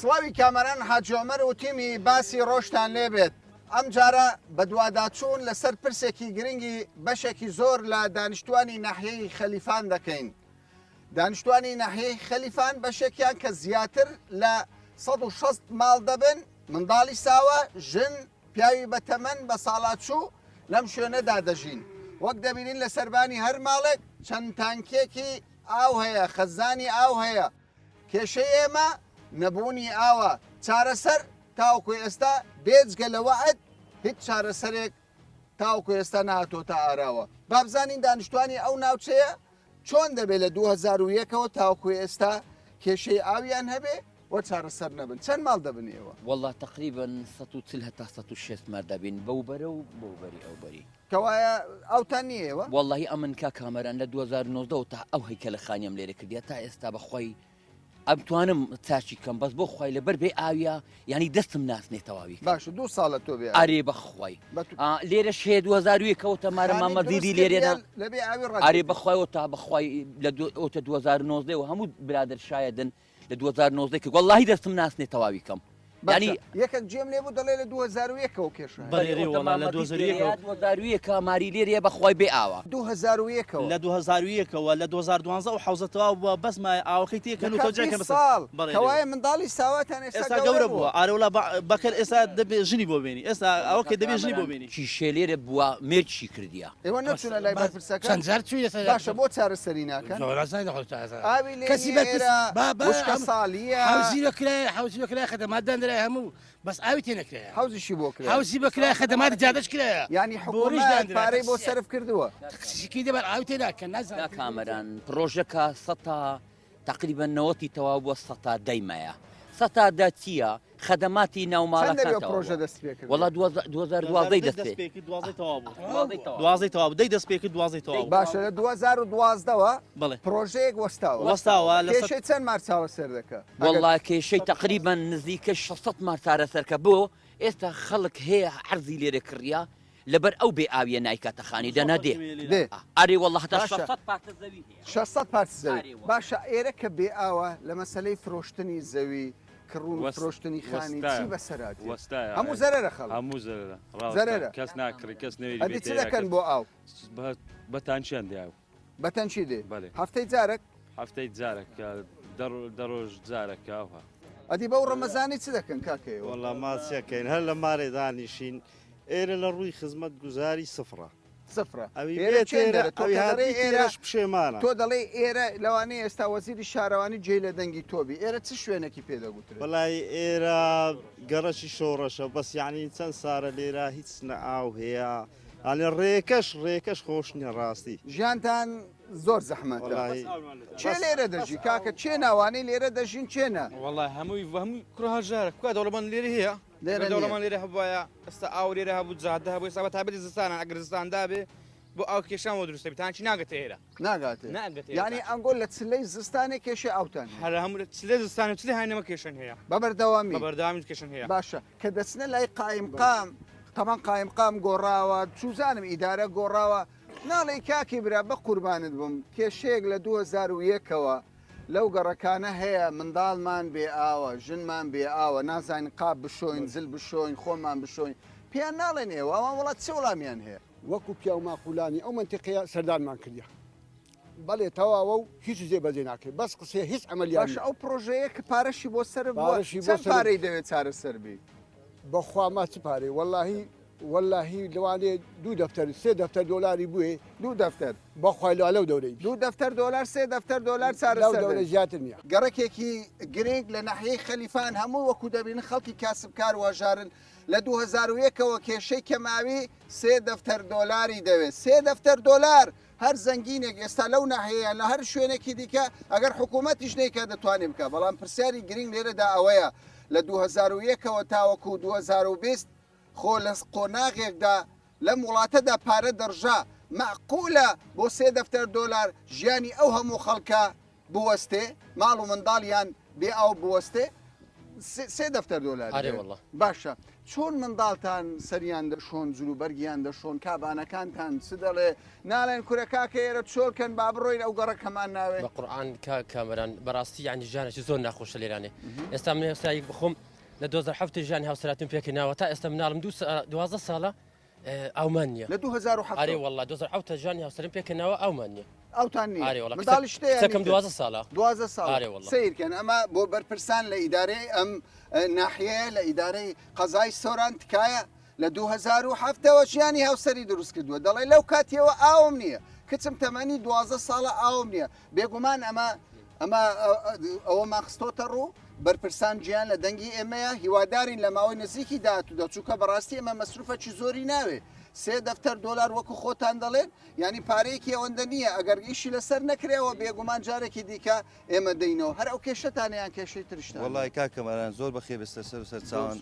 سڵاوی کامەران حاجی عومەر و تیمی باسی ڕۆژتان لێبێت. ئەم جارە بە دوواداچوون لەسەر پرسێکی گرنگی بەشێکی زۆر لە دانیشتوانی ناحیەی خەلیفان دەکەین. دانیشتوانی ناحیەی خەلیفان بەشێکیان کە زیاتر لە 160 ماڵ دەبن، منداڵی ساوە، ژن، پیاوی بەتەمەن بە ساڵاتچوو لەم شوێنەدا دەژین. وەک دەبینین لە سەربانی هەر ماڵێک چەند تانکێکی ئاو هەیە، خەزانی ئاو هەیە. کێشەی ئێمە نەبوونی ئاوە. چارەسەر تاوەکو ئێستا بێجگە لە وەعد هیچ چارەسەرێک تاوەکو ئێستا نهاتۆتە ئاراوە. با بزانین دانیشتوانی ئەو ناوچەیە چۆن دەبێت لە 2001ەوە تاوەکو ئێستا کێشەی ئاویان هەبێ وە چارەسەر نەبن. چەند ماڵ دەبنیەوە؟ والله تقریبا 140 هەتا 160 مار دەبین بەو بەرە و بەو بەری ئەو بەری. کەوایە ئەوتان نییەوە؟ واللهی ئەمن کا کامەران لە 2009 تا ئەو هەیکە لە خانیم لێرە کردیا تا ئێستا بەخۆی ئەمتوانم چاچی کەم بەس بۆ خۆی لەبەر بێ ئاویە ینی دەستم ناسنێتەواوی. باش 2 ساڵە تۆ بێ ئارێ بەخۆی لێرە شێ 2001 کەوتە مارە مامەدیری لێرێدا لەبێ ئاوی ئارێ بەخۆیەوە تا بەخۆی لە ئەوتە 2009 و هەموو برادر شایدن لە 2009 کە واللهی دەستم ناسنێتەواوی کەم. ینی یەکێک جێم لێ بوو دەڵێ لە 2001ەوە کێشە لە 2001 ماری لێرە بەخۆی بێ ئاوە 2001ەوە لە 2001ەوە لە 2012 و حوزەتەوە بووە بەسمای ئاوەکەی تێکەن و تۆجێکە ساڵ کەوایە منداڵی ساواتان ئێستا گەورە بووە ئارەوڵە بەکەل ئێستا دەبێ ژنی بۆ بینی ئێستا ئەوکە دەبێ ژنی بۆ بینی کیشێ لێرە بووە مێرچی کردیا ئێوە نەچونە لای بەرپرسەکە چەند جار چوویە باشە بۆ چارەسەری ناکەن ئاوی کەسی وشکە ساڵیە حوزی بەکرای حوزی بەکرای خەدەمات دەندرای هەموو بەس ئاوی تێ نەکرێ حوزیشی بۆ کرا حوزی بەکرای خەدەمات جادەش کرایە ینی حکومەت پارەی بۆ سەرف کردووە تەخسیشی دەبەر ئاوی تێ ناکەن نازانم کامەران پرۆژەکە سەتا تقریبا 90 تەواو بۆ سەتا دەیمەیە سەتا دا چییە خەدەماتی ناوماڵەکە دەست پێ کرد وڵا 2012 دەست پێ دوازەی تەواو دەی دەست پێ کرد دوازەی تەواو باشە لە 2012ەوە بڵێ پرۆژەیەک وەستاوە لە کێشەی چەند مار چاوە سەر دەکە وڵا کێشەی تقریبا نزیکە 600 مار چارەسەرکە بۆ ئێستا خەڵک هەیە حەرزی لێرە کڕیا لەبەر ئەو بێ ئاویە نایکاتەخانی دەنەدێ ئەرێ وەڵا هەتا 600 پارچە زەوی باشە ئێرە کە بێ ئاوە لە مەسەلەی فرۆشتنی زەوی کڕون فرۆشتنی خانی چی بەسەراتی هەموو زەرەرە خەڵک هەموو زەرەرە کەس ناکڕی کەس نەوێت ئەدی چ دەکەن بۆ ئاو بەتانچیان دیاو بەتەنچی دێ هەفتەی جارێک هەفتەی جارێک دەڕۆژ جارێک ئاوها ئەدی بەو ڕەمەزانی چ دەکەن کاکەوە وەڵام ماسیەکەین هەر لە مارێ دانیشین ئێرە لە ڕووی خزمەت گوزاری سفرە سفرە ئێرەش پشێمانە تۆ دەڵێ ئێرە لەوانەیە ئێستا وەزیری شارەوانی جێ لە دەنگی تۆبی ئێرە چ شوێنێکی پێدەگوترێت بەڵای ئێرە گەڕەشی شۆڕەشە بەس یعنی چەند سارە لێرە هیچ نەئاو هەیە ئاڵێ ڕێکەش خۆش نیە ڕاستی ژیانتان زۆر زەحمەتە چێ لێرە دەژی کاکە چێ ناوانەی لێرە دەژین چێنە وڵای هەمووی کوڕهژارە کوکە دەوڵەمەند لێرە هەیە دەوڵەمەند لێرە هەبواە ئێستا ئاو لێرە هەبوو جادە هەبوو سابە تابێتی زستانە ئەگرستاندا بێ بۆ ئاو کێشان بۆ دروستە تانچی ناگەتە ئێرە ناگاتێ ینی ئەنگۆل لە چلەی زستانی کێشە ئاوتان هەر هەموو چلێ زستان و چلی هاینەمە کێشن هەیە بەبەردەوامی کێشن هەیە باشە کە دەچنە لای قایمقام تەمان قایمقام گۆڕاوە چوزانم ئیدارە گۆڕاوە ناڵی کاکی برا بە قوربانت بووم کێشەیەک لە 2001ەوە لەو گەڕەکانە هەیە منداڵمان بێ ئاوە ژنمان بێ ئاوە نازانین قاب بشۆین زل بشۆین خۆمان بشۆین پێیان ناڵێن ئێوە ئەوان وڵات چه وەڵامیان هەیە وەکو پیا و ماقولانی ئەو منتیقەیە سەردانمان کردیا بەڵێ تەواوە و هیچ جێ بەجێ ناکرێت بەس قسێ هیچ ئەمەلیان باش ئەو پرۆژەیە کە پارەشی بۆ سەر چەند پارەی دەوێت چارەسەر بی بەخوا ما چ پارەی واللهی لەوانێ 2 دەفتەر 3 دەفتەر دۆلاری بووێ 2 دەفتەر بەخوای لەو دەورەی 2 دەفتەر دۆلار 3 دەفتەر دۆلار چارەسەر زیاتر نییە گەڕێکێکی گرنگ لە ناحیەی خەلیفان هەموو وەکو دەبین خەڵکی کاسبکار واژارن لە 2001ەوە کێشەی کەماوی 3 دەفتەر دۆلاری دەوێت 3 دەفتەر دۆلار هەر زەنگینێک ئێستا لەو ناحەیە لە هەر شوێنێکی دیکە ئەگەر حکوومەتیش نەیکە دەتوانێت بکە بەڵام پرسیاری گرنگ لێرەدا ئەوەیە لە 2001ەوە تاوەکو 2020 خۆ لە قۆناغێکدا لەم وڵاتەدا پارە دەڕژا معقولە بۆ 3 دەفتەر دۆلار ژیانی ئەو هەموو خەڵکە بوەستێ ماڵ و منداڵیان بێ ئاو بوەستێ 3 دەفتەر دۆلار باشە چۆن منداڵتان سەریان دەشۆن جلوبەرگیان دەشۆن کابانەکانتان چ دەڵێ ناڵێن کورەکاکە ئێرە چۆڵکەن با بڕۆین ئەو گەڕەکەمان ناوێت بە قورآن کامەران بەڕاستی یانی ژانێکی زۆر ناخۆشە لێرانێ ئێستا من ئێستایەک بخۆم لە 2007 ژیانی هاوسەراتم پێکەناوە تا ئێستا مناڵم 12 ساڵە ئەومان نییە لە 2007 ئارێ وڵا 2007 ژیانی هاوسەرم پێکەناوە ئەومان نییە ئەوتان منداڵی شتێکم 12 ساڵە 12 ساڵ سیرکەن ئەمە بۆ بەرپرسان لە ئیدارەی ئەم ناحیە لە ئیدارەی قەزای سۆران تکایە لە 2007ەوە ژیانی هاوسەری دروست کردووە دەڵێ لەو کاتیەوە ئاوم نییە کچم تەمەنی 12 ساڵە ئاوم نییە بێگومان ئەمە ئەوە ماخستۆتە ڕوو بەرپرسان گیان لە دەنگی ئێمەیە هیوادارین لە ماوەی نزیکی داهاتوودا چووکە بەڕاستی ئەمە مەسروفەکی زۆری ناوێ 3 دەفتەر دۆلار وەکو خۆتان دەڵێن ینی پارەیەکی ئەوەندە نییە ئەگەر ئیشی لەسەر نەکرێەوە بێگومان جارێکی دیکە ئێمە دەینەوە هەر ئەو کێشتانیان کێشەی ترشتان وڵی کاکەمەران زۆر بەخێ بەستە سەر سەر چاوان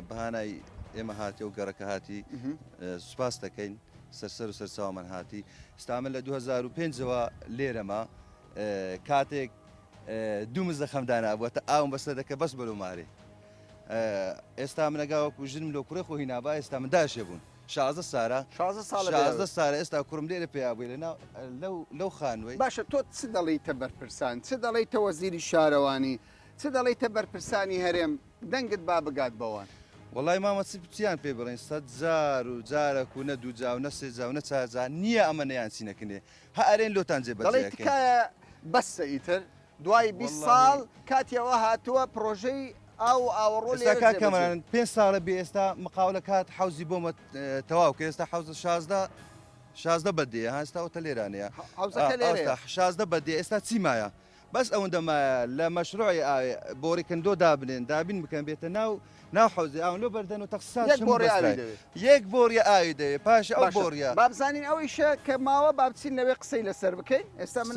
بەهانای ئێمە هاتی و گەڕەکە هاتی سوپاس دەکەین سەر و سەر چاوەمان هاتی ستامن لە 2005ەوە لێرەمە کاتێک دوو مزە خەمدانا بووە ئاوم بەستە دەکە بەس بەلومارێ ئێستا منەگاوەکو ژنم لە کوڕی خۆی نابا ئێستا من داشێ بوون 16 سارە 16 سارە ئێستا کوڕم لێرە پێیابووی لەو خانوەی باشە تۆ چ دەڵیتە بەرپرسان چ دەڵیتە وەزیری شارەوانی چ دەڵیتە بەرپرسانی هەرێم دەنگت با بگات بەوان وڵی مامە چیان پێ بڕین 100 جار و جارێک و نە دوو جا و نە سێ جا و نە چار جار نییە ئەمە نەیان چینەکەنێ هە ئەرێن لۆتان جێبەکایە بەسە ئیتر دوای 20 ساڵ کاتیەوە هاتووە پرۆژەی ئاوڕۆ کاکەمەران 5 ساڵە بێ ئێستا مقاولە کات حوزی بۆمە تەواو کە ئێستا حوزە 16 بەدێ هەستاوتە لێرانەیە 16 بەدێ ئێستا چیمایە بەس ئەوەندەمایە لە مەشروعی بۆڕێکندۆ دابین بکەن بێتە ناو حوزی ئاون لۆ بەردەن و تەخسات یەک بۆریە ئاوی دەوێت پاش ئەو بۆریە بابزانین ئەو ئیشە کە ماوە با بچین لەوێ قسەی لەسەر بکەین ئێستا من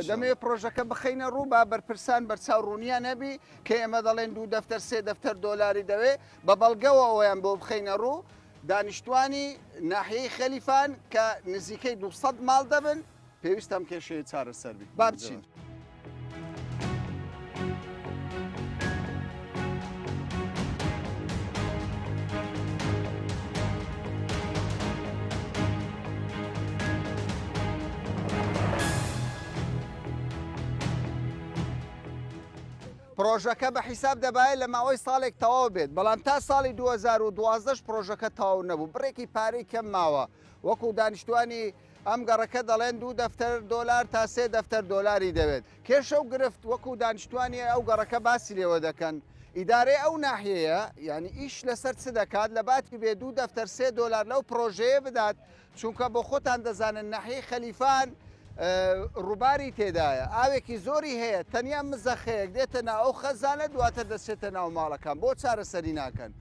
دەمەوێت پرۆژەکە بخەینە ڕوو با بەرپرسان بەرچاو ڕوونیە نەبی کە ئێمە دەڵێن 2 دەفتەر 3 دەفتەر دۆلاری دەوێت بە بەڵگەوە ئەویان بۆ بخەینە ڕوو دانیشتوانی ناحیەی خەلیفان کە نزیکەی 200 ماڵ دەبن پێویستم کێشەیە چارەسەر بی با بچین. پرۆژەکە بە حیساب دەبایە لە ماوەی ساڵێک تەواو بێت بەڵام تا ساڵی 2012 پرۆژەکە تەواو نەبوو بڕێکی پارەی کەم ماوە وەکو دانیشتوانی ئەم گەڕەکە دەڵێن 2 دەفتەر دۆلار تا 3 دەفتەر دۆلاری دەوێت کێشە و گرفت وەکو دانیشتوانی ئەو گەڕەکە باسی لێوە دەکەن ئیدارەی ئەو ناحیەیە ینی ئیش لەسەر چ دەکات لە باتی بێ 2 دەفتەر 3 دۆلار لەو پرۆژەیە بدات چونکە بۆ خۆتان دەزانن ناحیەی خەلیفان ڕووباری تێدایە ئاوێکی زۆری هەیە تەنیا مزەخەیەک دێتە ناو ئەو خەزانە دواتر دەچێتە ناو ماڵەکان بۆ چارەسەری ناکەن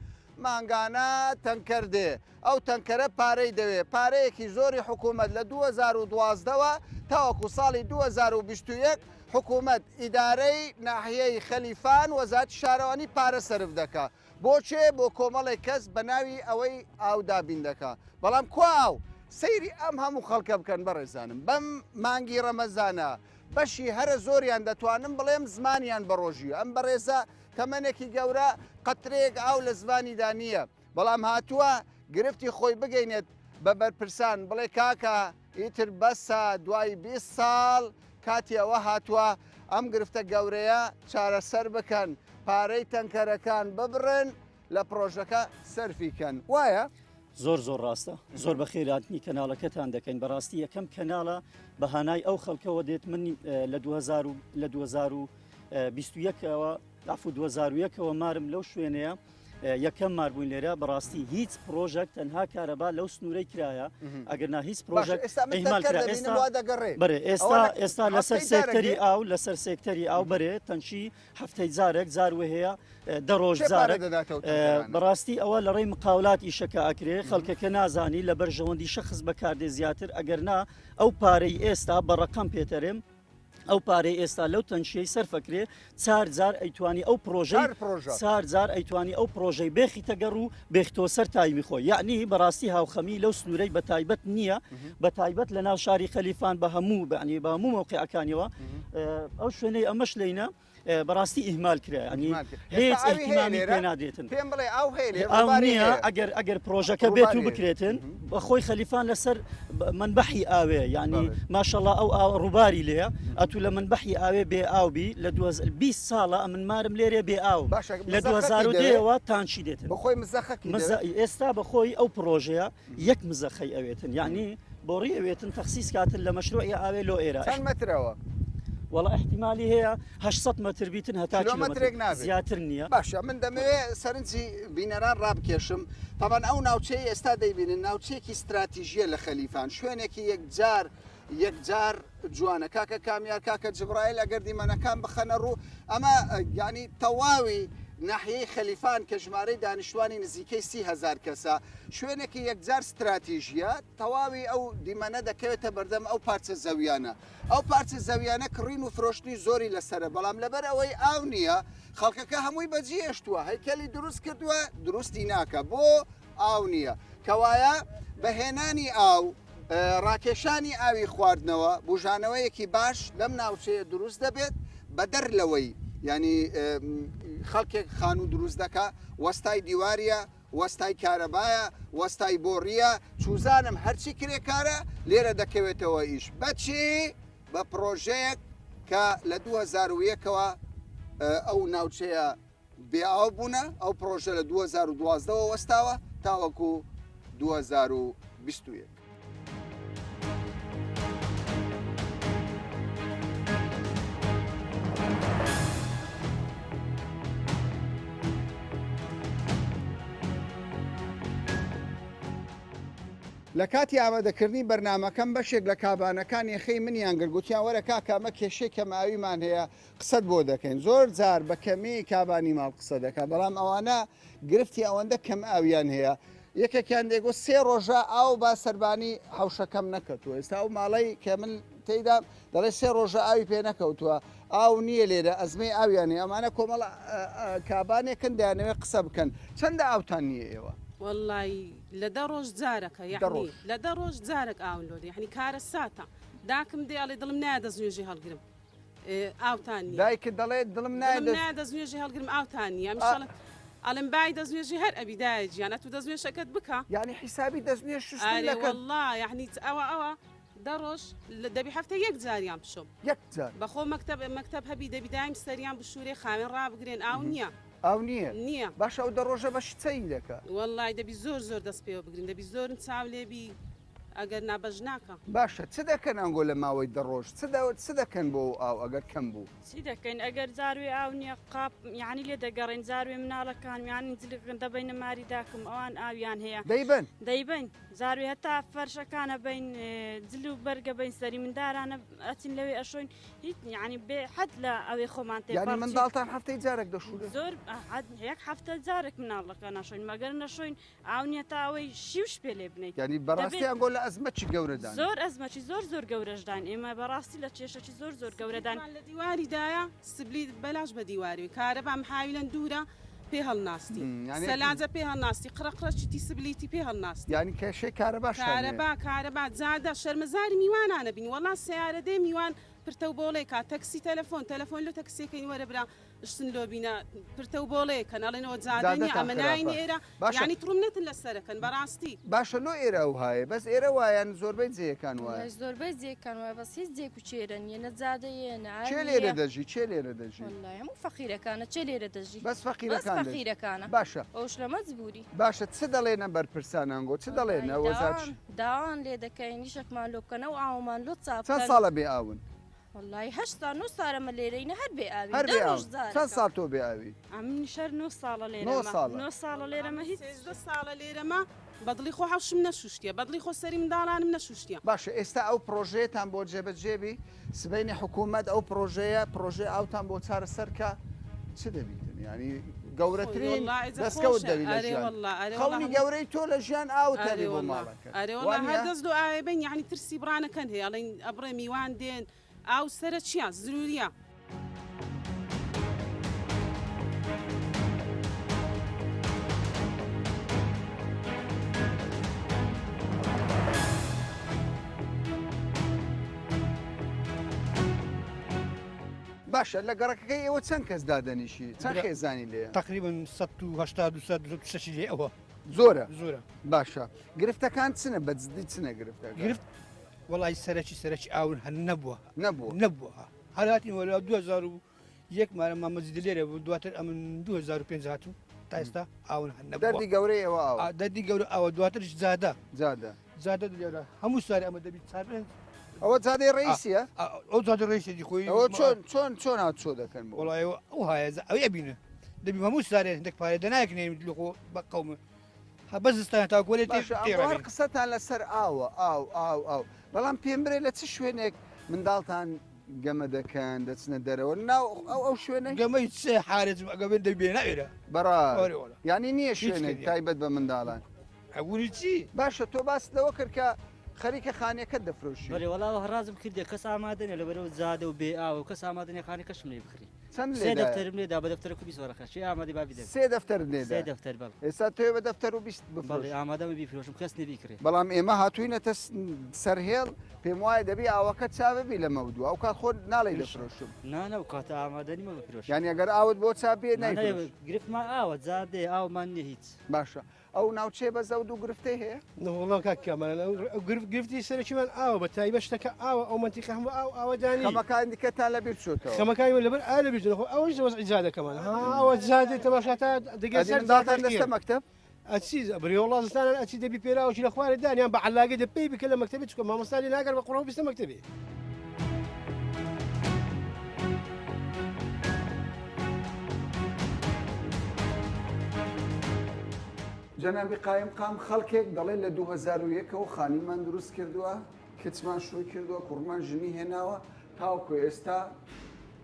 مانگانە تەنکەر دێ ئەو تەنکەرە پارەی دەوێت پارەیەکی زۆری حکوومەت لە 2012ەوە تاوەکو ساڵی 2021 حکوومەت ئیدارەی ناحیەی خەلیفان وەزارەتی شارەوانی پارە سەرف دەکا بۆچێ بۆ کۆمەڵێک کەس بە ناوی ئەوەی ئاو دابین دەکا بەڵام کواو سەیری ئەم هەموو خەڵکە بکەن بەڕێزانم بەم مانگی ڕەمەزانە بەشی هەرە زۆریان دەتوانم بڵێم زمانیان بەڕۆژی ئەم بەڕێزە تەمەنێکی گەورە قەترێک ئاو لە زمانیدا نییە بەڵام هاتووە گرفتی خۆی بگەینێت بە بەرپرسان بڵێ کاکە ئیتر بەسە دوای 20 ساڵ کاتی ئەوە هاتووە ئەم گرفتە گەورەیە چارەسەر بکەن پارەی تەنکەرەکان ببڕن لە پرۆژەکە سەرفیکەن وایە؟ زۆر ڕاستە زۆر بە خێراتنی کەناڵەکەتان دەکەین بەڕاستی یەکەم کەناڵە بەهانای ئەو خەڵکەوە دێت من لە 2021ەوە دافو 2001ەوە مارم لەو شوێنەیە یەکەم ماربووین لێرە بەڕاستی هیچ پرۆژێک تەنها کارەبا لەو سنوورەی کرایە ئەگەر هیچ پرۆژێک بەرێ ئێستا لەسەر سێکتەری ئاو لەسەر سێکتەری ئاو بەرێ تەنشی هەفتەی جارێک زاروهەیە دەڕۆژ جارێک بەڕاستی ئەوە لە ڕێی مقاولات ئیشەکە ئەکرێ خەڵکەکە نازانی لە بەرژەوەندی شەخص بەکاردێ زیاتر ئەگەرنا ئەو پارەی ئێستا بە ڕەقەم پێتەرێم ئەو پارەی ئێستا لەو تەنشیەی سەرفەکرێ 4 جار ئەیتوانی ئەو پرۆژەی 4 جار ئەیتوانی ئەو پرۆژەی بێخیتە گەڕ و بێختەوە سەر تایمی خۆی یعنی بەڕاستی هاوخەمی لەو سنوورەی بە تایبەت نییە بە تایبەت لە ناو شاری خەلیفان بە هەموو بەعنی بە هەموو مۆقعەکانیەوە ئەو شوێنەی ئەمەش لینە بەڕاستی ئیهمال کرا ینی هیچ ئەحتیمامی پێ نادرێتن پێم بڵێ ئەو هەیە ئەو نییە ئەگەر پرۆژەکە بێت و بکرێتن بەخۆی خەلیفان لەسەر منبەحی ئاوێ یعنی ماشەڵڵا ئەو ڕووباری لێە ئەتو لە منبەحی ئاوێ بێ ئاوبی لە 20 ساڵە ئەمن مارم لێرێ بێ ئاو لە 2010ەوە تانچی دێتن بەخۆی مزەخەکی ئێستا بەخۆی ئەو پرۆژەیە یەک مزەخەی ئەوێتن یعنی بۆڕی ئەوێتن تەخسیس کاتن لە مەشروعی ئاوێ لۆ ئێرە چەند مەترەوە وڵا احتیمالی هەیە 800 متر بیتن هەتا کیلۆمەترێک زیاتر نییە باشە من دەمەوێت سەرنجی بینەران ڕابکێشم تاوان ئەو ناوچەی ئێستا دەیبینن ناوچەیەکی استراتیژیە لە خەلیفان شوێنێکی یەکجار جوانە کاکە کامیار کاکە جبرائیل ئەگەر دیمەنەکان بخەنە ڕوو ئەمە ینی تەواوی ناحیەی خەلیفان کە ژمارەی دانیشتوانی نزیکەی 30,000 کەسە شوێنێکی یەکجار استراتیژیە تەواوی ئەو دیمەنە دەکەوێتە بەردەم ئەو پارچە زەویانە ئەو پارچە زەویانە کڕین و فرۆشتنی زۆری لەسرە بەڵام لەبەر ئەوەی ئاو نییە خەڵکەکە هەمووی بەجێشتووە هەیکەلی دروست کردووە دروستی ناکە بۆ ئاو نییە کەوایە بەهێنانی ئاو ڕاکێشانی ئاوی خواردنەوە بژانەوەیەکی باش لەم ناوچەیە دروست دەبێت بەدەر لەوەی ینی خەڵکێک خان و دروست دەکە وەستای دیواریە وەستای کارەبایە وەستای بۆڕیە چوزانم هەرچی کرێکارە لێرە دەکەوێتەوە ئیش بەچی بە پرۆژەیەک کە لە 2001ەوە ئەو ناوچەیە بێئاو بوونە ئەو پرۆژە لە 2012ەوە وەستاوە تاوەکو 2021. لە کاتی ئامادەکردنی بەرنمەکەم بەشێک لە کابانەکان یەخەی منیان گرگوتیان وەرە کاکەمە کێشەی کە ماویمان هەیە قسەت بۆ دەکەین زۆر جار بە کەمی کابانی ماڵ قسە دەکات بەڵام ئەوانە گرفتی ئەوەندە کەم ئاویان هەیە یەکێکیان دێگو 3 ڕۆژە ئاو با سەربانی حوشەکەم نەکەوتووە ئێستا ئەو ماڵی کە من تێیدا دەڵێ 3 ڕۆژە ئاوی پێ نەکەوتووە ئاو نییە لێرە ئەزمەی ئاویانێ ئەمانە کۆمەڵ کابانێکن دەیانەوێت قسە بکەن چەندە ئاوتان نییە ئێوە والله لە ڕۆژ جارەکە یعنی لە ڕۆژ جارێک ئاولۆ یعنی کارە ساتە داکم دێڵێ دڵم نایە دەستنوێژی هەڵگرم ئاوتانی دایکە دەڵێت دڵم نایە دەستنوێژی هەڵگرم ئاوتانی ئەڵم بای دەستنوێژی هەر ئەبیدایە گیانە تو دەستنوێشەکەت بکە یعنی حیسابی دەستنوێش والله یعنی ئەوە دەڕۆژ دەبی هەفتە یەک جاریان بشم بەخۆ مەکتب هەبی دەبیدایم سەریان بشوورێ خاوێن ڕابگرێن ئاو نییە ئەو نییە باش ئەو دەڕۆژە بەش چەی دەکات وەڵای دەبی زۆر دەست پێوە بگرین دەبی زۆرن چاو لێبی ئەگەر نابەژ ناکە باشە چ دەکەن ئەنگۆ لە ماوەی دەڕۆژ چ دەکەن بۆ ئاو ئەگەر کەم بوو چی دەکەین ئەگەر زاروێ ئاو نییە قاپ یعنی لێ دەگەڕێن زاروێ مناڵەکان یانی جلگن دەبینە ماری داکم ئەوان ئاویان هەیە دەیبن زاروێ هەتا فەرشەکانە بین جل و بەرگە بین سەری مندارانە ئەچین لەوێ ئەشۆین هیچ یعنی بێ حەد لە ئەوێ خۆمان تێ یعنی منداڵتان هەفتەی جارێک دەشوون زۆر یەک هەفتە جارێک مناڵەکە نەشۆین مەگەر نەشۆین ئاو نییە تا ئەوەی شیوش پێ لێ بنیت یعنی بەڕاستیان گۆ لە ئەزمەتی گەورەدان زۆر ئەزمەتی زۆر گەورەشدان ئێمە بەڕاستی لە کێشەی زۆر گەورەدان لە دیواریدایە سبلی بەلاش بە دیواری کارەبام حاویلەن دوورە پێ هەڵناستی سەلاجە پێ هەڵناستی قڕقڕەشتی سبلیتی پێ هەڵناستی ینی کێشەی کارەبا جادە شەرمەزاری میوانانە بین وەڵا سیارە دێ میوان پرتە و بۆڵێ کا تەکسی تەلەفۆن لە تەکسیەکەی وەرەبرا شتن لۆ بینە پرتە و بۆڵێ کەناڵێنەوە جادەنی ئەمەناین ئێرە ینی تڕمنێتن لە سەرەکەن بەڕاستی باشە لۆ ئێرە و هاایە بەس ئێرە وایەن زۆربەی جێەکان وایە زۆربەی جێکان وایە بەس هیچ جێک و چێرە نیە نەجادەیە چێ لێرە دەژی چێ لێرە دەژی هەموو فەقیرەکانە چێ لێرە دەژی بەس فەقیرەکانە باشە ئەوش لە مەجبوری باشە چ دەڵێنە بەرپرسانانگۆ چ دەڵێنە وەزارچ داوان لێ دەکەین نیشەکمان لۆ بکەنە و ئاومان لۆ چاپ چەند ساڵە بێ ئاون والله 8 ساڵمە لێرەینە هەر بێ ئاوی چەند ساڵ تۆ بێ ئاوی ئەم شەر 9 ساڵە لێرە 9 ساڵە لێرەمە هیچ 2 ساڵە لێرەمە بەدڵی خۆ حوشم نەشوشتیە بەدڵی خۆ سەری منداڵانم نەشوشتیە باشە ئێستا ئەو پرۆژەیەتان بۆ جێبەجێبی سبەینی حکوومەت ئەو پرۆژێ ئاوتان بۆ چارەسەرکە چ دەبیتن ینی گەورەترین دەستکەوت دەوی لە ژیان خەڵی گەورەی تۆ لە ژیان ئاوتەری بۆ ماڵەکە هەر دەست دو ئاوێبن یعنی ترسی برانەکەن هەیە ئەڵێن ئەبڕێ میوان دێن ئاو سەرە چیان زروریە باشە لە گەڕەکەی ئێوە چەند کەس دادەنیشی چەند خێزانی لێ تقریبا 1970 لێ ئەوە زۆرە زۆرە باشە گرفتەکان چنە بەجددی چنە گرفتە گرفت وڵی سەرەکی ئاون هەن نەبووە هەلاتی وەلا 2001 مارە مامەزیدی لێرە بوو دواتر ئەمن 2005 هاتوو تا ئێستا ئاون هەن دەردی گەورەی ئەوە دەردی گەورە ئەوە دواترش زادە زادە هەموو ساری ئەمە دەبیت چارێن ئەوە زادەی ڕئیسیە ئەو زادە ڕێیسی خۆی ئەوە چۆن هات چۆ دەکەن وڵای ئەو هایە ئەو ئەبینە دەبی هەموو سارێ هەندێک پارێ دەناکنێ لۆ بە قەومە بەزستان تاکۆلێت قسەتان لەسەر ئاو بەڵام پێم برێ لە چ شوێنێک منداڵتان گەمە دەکەن دەچنە دەرەوە ناو ئەو شوێنە گەمەی چێ حارێت ئەگەبێن دەبێ ناوێرە بەڕا ینی نییە شوێنێک تایبەت بە منداڵان ئەوی چی باشە تۆ باس لەوە کرد کە خەریکە خانەکە دەفرۆشی بەێ وڵاوە هەرازم کردێ کەس ئامادەنێ لەبەرەوە زادە و بێ ئاوە کەس ئامادەنێ خانەکەشم لێ بخری سێ دەفتەرم لێدا بە دەفتەر کوبی زۆرەکە چی ئامادە با بدە سێ دەفتەر لێدا سێ دەفتەر بەڵ ئێستا تۆ بە دەفتەر و بیست بەڵێ ئامادەمە بیفرۆشم کەس نەبیکرێ بەڵام ئێمە هاتووینەتە سەرهێڵ پێم وایە دەبی ئاوەکە چاوەبی لە مەودوو ئەو کات خۆ ناڵی دەفرۆشم نانە و کاتە ئامادەنی مە بفرۆش یانی ئەگەر ئاوت بۆ چاپێ نایفرۆش گرفتمان ئاوە زادێ ئاومان نیە هیچ باشە ئەو ناوچێ بە زەود و گرفتەی هەیە وڵام کاکەمان گرفتی سەرکیمان ئاوە بە تایبە شتەکە ئاوە ئەو منتیقە هەموو ئاوەدانی خەمەکان دیکەتان لەبیر چۆتەوە خەمەکانی لەبەر ئا لە بیرخۆ ئەوەش دەوەست ئیجادەکەمان ئەوە زادێ تەماشاتا دەگەێت سەرداتان دەستە مەکتەب ئەچی بریۆڵازستان ئەچی دەبی پێراوەی لە خوارە دانیان بە علاگە دەپی بکە لە مەکتەبی چکە مامۆستانی ناگەر بە قوڕۆ بیستە مەکتەبی جەنابی قایم قام خەڵکێک دەڵێ لە 2001ەوە خانیمان دروست کردووە کچمان شۆی کردووە کوڕمان ژنی هێناوە تاوکو ئێستا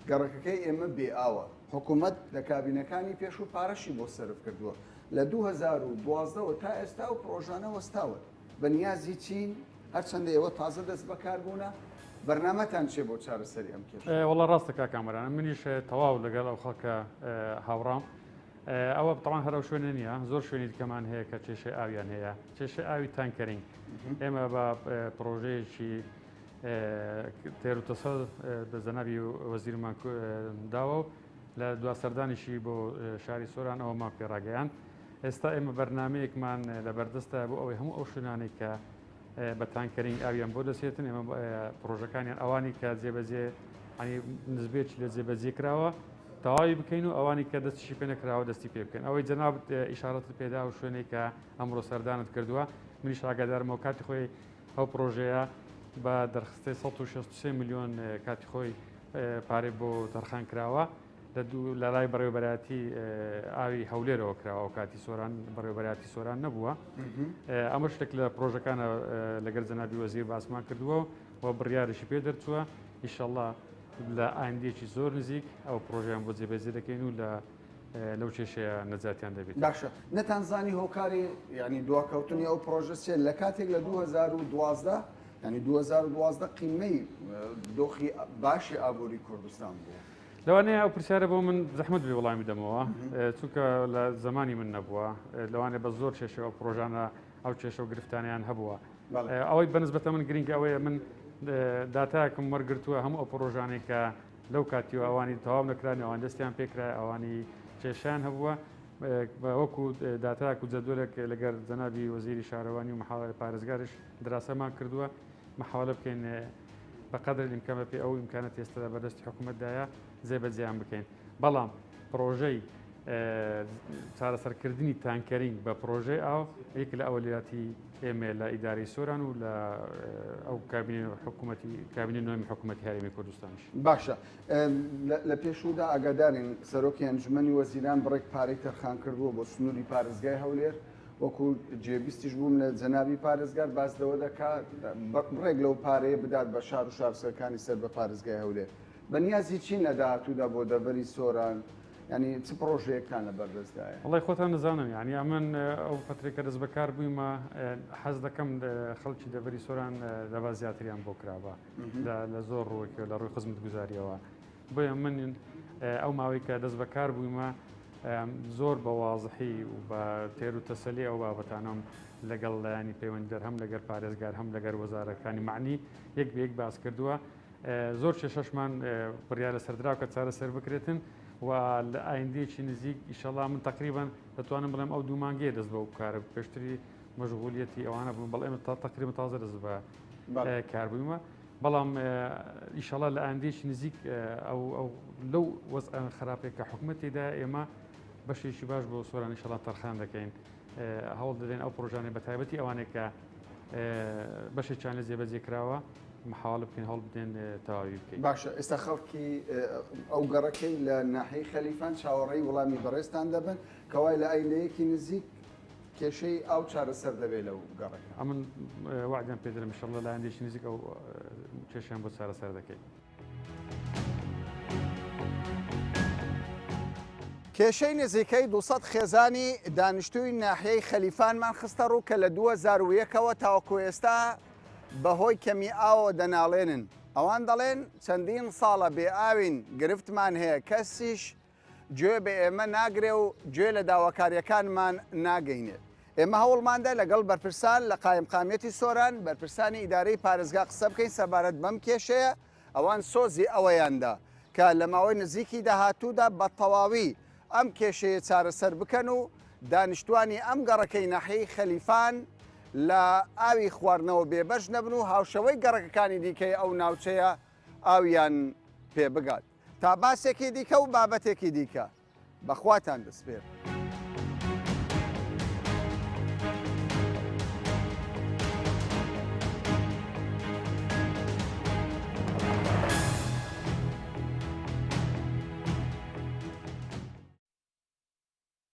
گەڕەکەکەی ئێمە بێ ئاوە حکوومەت لە کابینەکانی پێش و پارەشی بۆ سرف کردووە لە 2012ەوە تا ئێستا و پرۆژانە وەستاوە بەنیازی چین هەرچەندە ئێوە تازە دەست بەکار بوونە بەرنامەتان چێ بۆ چارەسەری ئەم کێش وڵا ڕاستە کاکامەرانە منیش تەواو لەگەڵ ئەو خەڵکە هاوڕام ئەوە بەڵام هەرو شوێنە نییە زۆر شوێنی دیکەمان هەیە کە کێشەی ئاویان هەیە کێشەی ئاوی تانکەرینگ ئێمە بە پرۆژەیەکی تێروتەسە بە زەنابی وەزیرمان داوە و لە دواسەردانیشی بۆ شاری سۆران ئەوەمان پێڕاگەیان ئێستا ئێمە بەرنمەیەکمان لە بەردەستە بۆ ئەوەی هەموو ئەو شوێنانی کە بە تانکەرینگ ئاویان بۆ دەسێتن ئێمە پرۆژەکانیان ئەوانی کە جێبەجێ ینی نزبێکی لە جێبەجێ کراوە تەواوی بکەین و ئەوانی کە دەستشی پێ نەکراوە دەستی پێ بکەین ئەوەی جەناب ئیشارەت پێدا و شوێنێک کە ئەمڕۆ سەردانت کردووە منیش ئاگادارمەوە کاتی خۆی ئەو پرۆژەیە بە دەرخستی 163 میلیۆن کاتی خۆی پارێ بۆ تەرخان کراوە لە لای بەڕێوەبەرەتی ئاوی هەولێرەوە کراوە و کاتی سۆران بەڕێوەبەرەتی سۆران نەبووە ئەمە شتێک لە پرۆژەکانە لەگەر جەنابی وەزیر باسمان کردووە و بڕیارشی پێ دەرچووە ئیشەڵڵا لە ئایندێکی زۆر نزیک ئەو پرۆژیان بۆ جێبەجێ دەکەین و لەو کێشەیە نەجاتیان دەبێت باشە نەتانزانی هۆکاری ینی دواکەوتنی ئەو پرۆژە چێت لە کاتێک لە 2012 ینی 2012 قیمەی دۆخی باشی ئابووری کوردستان بوو لەوانەیە ئەو پرسیارە بۆ من زەحمت بێ وەڵامی دەمەوە چونکە لە زمانی من نەبووە لەوانێ بە زۆر کێشەوە پرۆژانە ئەو کێشە و گرفتانیان هەبووە ئەوەی بەنسبەتە من گرنگ ئەوەیە من داتایەکم وەرگرتووە هەموو ئەو پرۆژانێک کە لەو کاتی و ئەوانی تەواو نەکران ئەوان دەستیان پێکرا ئەوانی کێشیان هەبووە وەکو داتایەک و جەدولێک لەگەر جەنابی وەزیری شارەوانی و محاولە پارێزگاریش دراسەمان کردووە محاولە بکەین بەقدر ئیمکانە پێ ئەو ئیمکانەت ئێستا بەدەستی حکوومەتدایە جێبەجێیان بکەین بەڵام پرۆژەی چارەسەرکردنی تانکەرینگ بە پرۆژەی ئاو یەک لە ئەولیاتی ئێمە لە ئیداری سۆران و لە ئەو کابینی نوێمی حکوومەتی هەرێمی کوردستانیش باشە لە پێشودا ئاگادارین سەرۆکی ئەنجومەنی وەزیران بڕێک پارەی تەرخان کردووە بۆ سنووری پارێزگای هەولێر وەکو جێبیستیش بووم لە جەنابی پارێزگار باسدەوە دەکات ڕێک لەو پارەیە بدات بە شار و شارسەکانی سەر بە پارێزگای هەولێر بەنیازی چین لە داهاتوودا بۆ دەبەری سۆران ینی چ پرۆژەیەکتان لە بەردەستدایە وڵی خۆتان نزانم یعنی ئەمن ئەو فترێکە دەست بەکار بوویمە حەز دەکەم خەڵکی دەبەری سۆران دەبا زیاتریان بۆ کراوە لە زۆر ڕۆیکە لە ڕووی خزمەت گوزاریەوە بۆیە من ئەو ماوەی کە دەست بەکار بوویمە زۆر بە وازحی و بە تێر و تەسەلی ئەو بابەتانم لەگەڵ لایانی پەیوەندی دەر هەم لەگەر پارێزگار هەم لەگەر وەزارەکانی معنی یەک بە یەک باس کردووە زۆر کێشەشمان بڕیار لە سەردراو کە چارەسەر بکرێتن و لە ئایندێکی نزیک ئیشەڵا من تقریبان دەتوانم بڵێم ئەو دوو مانگێ دەست بە کارە پێشتری مەشغولیەتی ئەوانە بوون بەڵێ ئێمە تقریبا تازە دەست بە کار بوویمە بەڵام ئیشەڵا لە ئایندێکی نزیک ئەو لەو وەزعە خراپێک کە حکوومەتێدا ئێمە بەشێکی باش بۆ سۆران ئیشەڵا تەرخان دەکەین هەوڵ دەدەین ئەو پرۆژانێ بە تایبەتی ئەوانێک کە بەشێکیان لە جێبەجێکراوە محاڵ بکەین هەڵ بدەن تەواوی بکەین. باشە ئێستا خەڵکی ئەو گەڕەکەی لە ناحەی خەلیفان چاوەڕێی وەڵامی بەڕێستان دەبن کەوای لە ئایندەیەکی نزیک کێشەی ئەو چارەسەر دەبێت لەو گەڕەکە. ئەمن وعدیان پێ دەرم ئینشەڵڵا لە ئایندێکی نزیک ئەو کێشیان بۆ چارەسەر دەکەین. کێشەی نزیکەی 200 خێزانی دانیشتووی ناحیەی خەلیفانمان خستە ڕوو کە لە 2001ەوە تاوەکو ئێستا بەهۆی کەمی ئاوە دەناڵێنن. ئەوان دەڵێن چەندین ساڵە بێ ئاوین گرفتمان هەیە کەسیش گوێ بە ئێمە ناگرێ و گوێ لە داواکاریەکانمان ناگەینێت. ئێمە هەوڵماندا لەگەڵ بەرپرسان لە قایمقامەتی سۆران بەرپرسانی ئیدارەی پارێزگا قسە بکەین سەبارەت بەم کێشەیە ئەوان سۆزی ئەوەیاندا کە لە ماوەی نزیکی داهاتوودا بە تەواوی ئەم کێشەیە چارەسەر بکەن و دانیشتوانی ئەم گەڕەکەی ناحیەی خەلیفان لە ئاوی خواردنەوە بێبەش نەبن و هاوشەوەی گەڕەکەکانی دیکەی ئەو ناوچەیە ئاویان پێ بگات تا باسێکی دیکە و بابەتێکی دیکە بەخواتان دەسپێر.